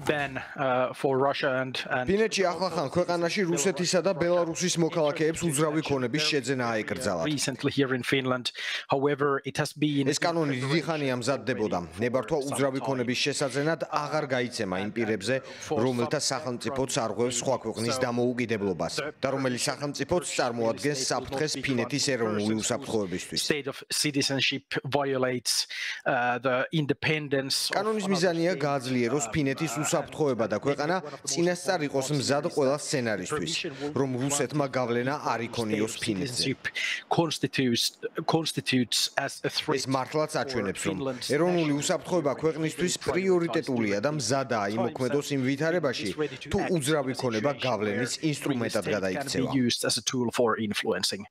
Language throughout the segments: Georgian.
ban for Russia and ფინეთში ახლახან ქვეყანაში რუსეთისა და ბელარუსის მოქალაქეებს უძრავი ქონების შეძენა აიკრძალათ. recently here in Finland. However, it has been ეს კანონი დიდი ხანია მზადდებოდა. ნებართვა უძრავი ქონების შესაძენად აღარ გაიცემა იმ პირებზე, რომელთა სახელმწიფოც არღვევს სხვა ქვეყნის დამოუკიდებლობას და რომელიც სახელმწიფოც წარმოადგენს საფრთხეს ფინეთის ეროვნული უსაფრთხოებისთვის. state of citizenship violates the independence. კანონის მიზანია გააძლიეროს ფინეთის უსაფრთხოება და ქვეყანა წინასწარ იყოს მზად ყველა სცენარისთვის, რომ რუსეთმა გავლენა არ იქონიოს ფინეთზე. constitutes as a threat. ეს მართლაც აჩვენებს, რომ ეროვნული უსაფრთხოება ქვეყნისთვის პრიორიტეტულია და მზადაა იმოქმედოს იმ ვითარებაში, თუ უძრავი ქონება გავლენის ინსტრუმენტად გადაიქცევა. used as a tool for influencing.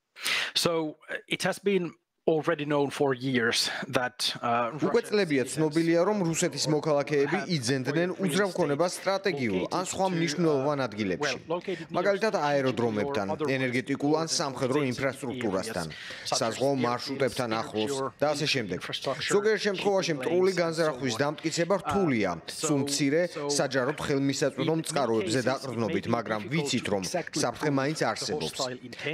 So it has been already known for years that უკვე წლებია ცნობილია, რომ რუსეთის მოქალაქეები იძენდნენ უძრავ ქონებას სტრატეგიულ ან სხვა მნიშვნელოვან ადგილებში. მაგალითად აეროდრომებთან, ენერგეტიკულ ან სამხედრო ინფრასტრუქტურასთან, საზღვაო მარშრუტებთან ახლოს და ასე შემდეგ. ზოგიერთ შემთხვევაში მტრული განზრახვის დამტკიცება რთულია, სულ მცირე საჯაროდ ხელმისაწვდომო წყაროებზე დაყრდნობით, მაგრამ ვიცით, რომ საფრთხე მაინც არსებობს.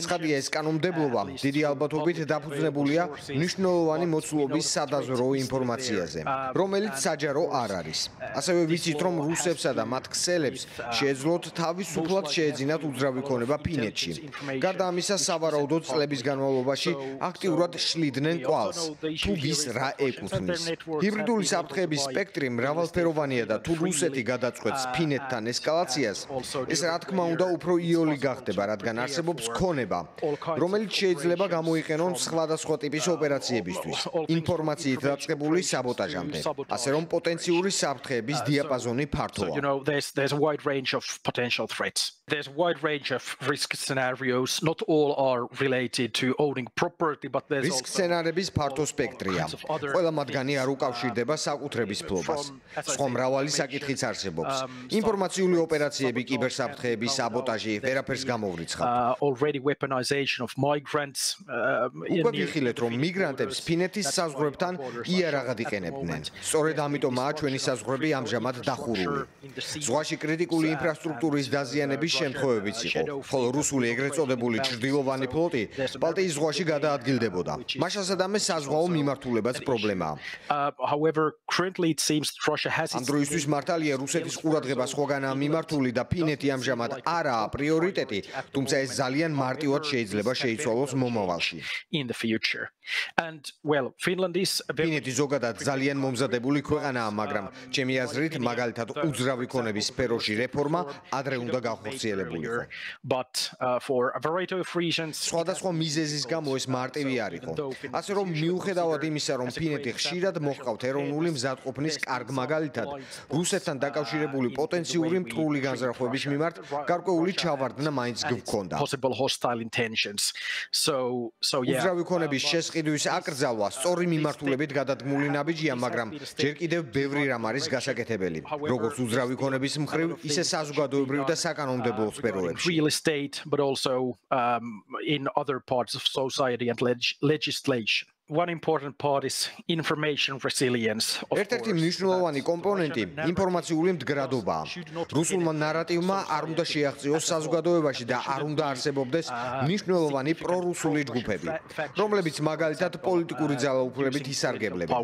ცხადია, ეს კანონმდებლობა დიდი ალბათობით დაფუძნებულია მნიშვნელოვანი მოცულობის სადაზვერვო ინფორმაციაზე, რომელიც საჯარო არ არის. ასევე ვიცით, რომ რუსებსა და მათ ქსელებს შეეძლოთ თავისუფლად შეეძინათ უძრავი ქონება ფინეთში. გარდა ამისა, სავარაუდოდ წლების განმავლობაში აქტიურად შლიდნენ კვალს, თუ ვის რა ეკუთვნის. ჰიბრიდული საფრთხეების სპექტრი მრავალფეროვანია და თუ რუსეთი გადაწყვეტს ფინეთთან ესკალაციას, ეს რა თქმა უნდა უფრო იოლი გახდება, რადგან არსებობს ქონება, რომელიც შეიძლება გამოიყენონ სხვადასხვა ტიპის ოპერაციებისთვის, ინფორმაციით დაწყებული საბოტაჟამდე, ასე რომ პოტენციური საფრთხეების დიაპაზონი ფართოა. There's a wide range of potential threats. There's a wide range of risk scenarios. Not all are related to owning property, but there's რისკ სცენარების ფართო სპექტრია. ყველა მათგანი არ უკავშირდება საკუთრების ფლობას. სხვა მრავალი საკითხიც არსებობს. ინფორმაციული ოპერაციები, კიბერსაფრთხეები, საბოტაჟი, ვერაფერს გამოვრიცხავ. Already weaponization of migrants. უკვე ვიხილეთ, რომ მიგრანტებს ფინეთის საზღვრებთან იარაღად იყენებდნენ. სწორედ ამიტომაა ჩვენი საზღვრები ამჟამად დახურული. ზღვაში კრიტიკული ინფრასტრუქტურის დაზიანების შემთხვევებიც იყო, ხოლო რუსული ეგრეთ წოდებული ჩრდილოვანი ფლოტი ბალტიის ზღვაში გადაადგილდებოდა. მაშასადამე საზღვაო მიმართულებაც პრობლემაა. However, currently it seems Russia has ამ დროისთვის მართალია რუსეთის ყურადღება სხვაგანაა მიმართული და ფინეთი ამჟამად არაა პრიორიტეტი, თუმცა ეს ძალიან მარტივად შეიძლება შეიცვალოს მომავალში. in the future. And well, Finland is ფინეთი ზოგადად ძალიან მომზადებული ქვეყანაა, მაგრამ ჩემი აზრით, მაგალითად უძრავი ქონების სფეროში რეფორმა ადრე უნდა განხორციელებულიყო. But for a variety of reasons, სხვადასხვა მიზეზის გამო ეს მარტივი არ იყო. ასე რომ მიუხედავად იმისა, რომ ფინეთი ხშირად მოჰყავთ ეროვნული მზადყოფნის კარგ მაგალითად, რუსეთთან დაკავშირებული პოტენციური მტრული განზრახვების მიმართ გარკვეული ჩავარდნა მაინც გვქონდა. possible hostile intentions. So yeah. უძრავი ქონების შესყიდვის აკრძალვა სწორი მიმართულებით გადადგმული ნაბიჯია, მაგრამ ჯერ კიდევ ბევრი რამ არის გასაკეთებელი, როგორც უძრავი ქონების მხრივ, ისე საზოგადოებრივ და საკანონმდებლო სფეროებში. Real estate, but also in other parts of society and legislation. One important part is information resilience. ერთ-ერთი მნიშვნელოვანი კომპონენტი ინფორმაციული მდგრადობაა. რუსულმა ნარატივმა არ უნდა შეაღწიოს საზოგადოებაში და არ უნდა არსებობდეს მნიშვნელოვანი პრორუსული ჯგუფები, რომლებიც მაგალითად პოლიტიკური ძალაუფლებით ისარგებლებენ.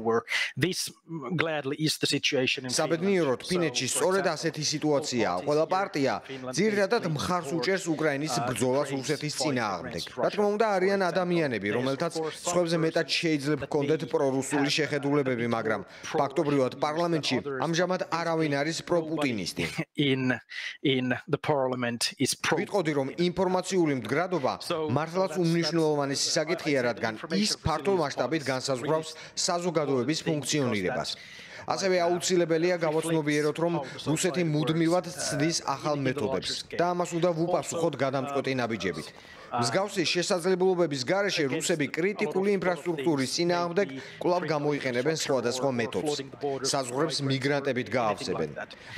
This gladly is the situation in საბედნიეროდ ფინეთში სწორედ ასეთი სიტუაციაა. ყველა პარტია ძირითადად მხარს უჭერს უკრაინის ბრძოლას რუსეთის წინააღმდეგ. რა თქმა უნდა, არიან ადამიანები, რომელთაც სხვებზე მეტად შეიძლება ჰქონდეთ პრორუსული შეხედულებები, მაგრამ ფაქტობრივად პარლამენტში ამჟამად არავინ არის პროპუტინისტი. in the parliament is ვიტყოდი, რომ ინფორმაციული მდგრადობა მართლაც უმნიშვნელოვანესი საკითხია, რადგან ის ფართო მასშტაბით განსაზღვრავს საზოგადოების ფუნქციონირებას. ასევე აუცილებელია გავაცნობიეროთ, რომ რუსეთი მუდმივად ცდის ახალ მეთოდებს და ამას უნდა ვუპასუხოთ გადამწყვეტი ნაბიჯებით. მსგავსი შესაძლებლობების გარეშე რუსები კრიტიკული ინფრასტრუქტურის წინააღმდეგ კვლავ გამოიყენებენ სხვადასხვა მეთოდს. საზღვრებს მიგრანტებით გაავსებენ,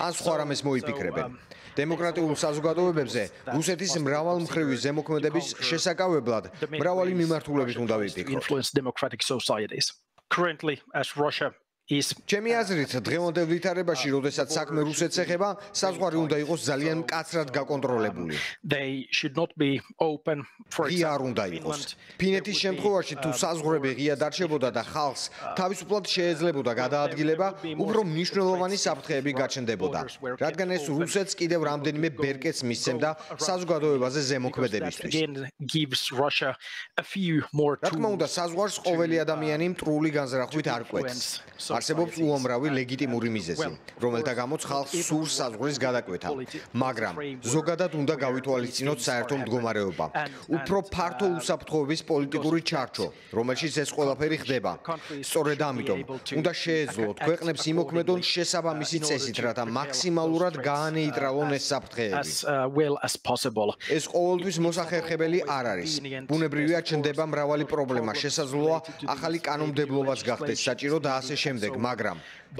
ან სხვა რამეს მოიფიქრებენ. დემოკრატიულ საზოგადოებებზე რუსეთის მრავალმხრივი ზემოქმედების შესაკავებლად მრავალი მიმართულებით უნდა ვიფიქროთ. Currently, as Russia ჩემი აზრით, დღევანდელ ვითარებაში, როდესაც საქმე რუსეთს ეხება, საზღვარი უნდა იყოს ძალიან მკაცრად გაკონტროლებული. ღია არ უნდა იყოს. ფინეთის შემთხვევაში, თუ საზღვრები ღია დარჩებოდა და ხალხს თავისუფლად შეეძლებოდა გადაადგილება, უფრო მნიშვნელოვანი საფრთხეები გაჩნდებოდა, რადგან ეს რუსეთს კიდევ რამდენიმე ბერკეტს მისცემდა საზოგადოებაზე ზემოქმედებისთვის. რა თქმა უნდა, საზღვარს ყოველი ადამიანი მტრული განზრახვით არ კვეთს. არსებობს უამრავი ლეგიტიმური მიზეზი, რომელთა გამოც ხალხს სურს საზღვრის გადაკვეთა, მაგრამ ზოგადად უნდა გავითვალისწინოთ საერთო მდგომარეობა. უფრო ფართო უსაფრთხოების პოლიტიკური ჩარჩო, რომელშიც ეს ყველაფერი ხდება. სწორედ ამიტომ უნდა შეეძლოთ ქვეყნებს იმოქმედონ შესაბამისი წესით, რათა მაქსიმალურად გაანეიტრალონ ეს საფრთხეები. ეს ყოველთვის მოსახერხებელი არ არის. ბუნებრივია ჩნდება მრავალი პრობლემა, შესაძლოა ახალი კანონმდებლობაც გახდეს საჭირო და ასე შემდეგ, მაგრამ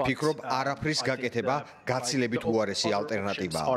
ფიქრობ, არაფრის გაკეთება გაცილებით უარესი ალტერნატივაა.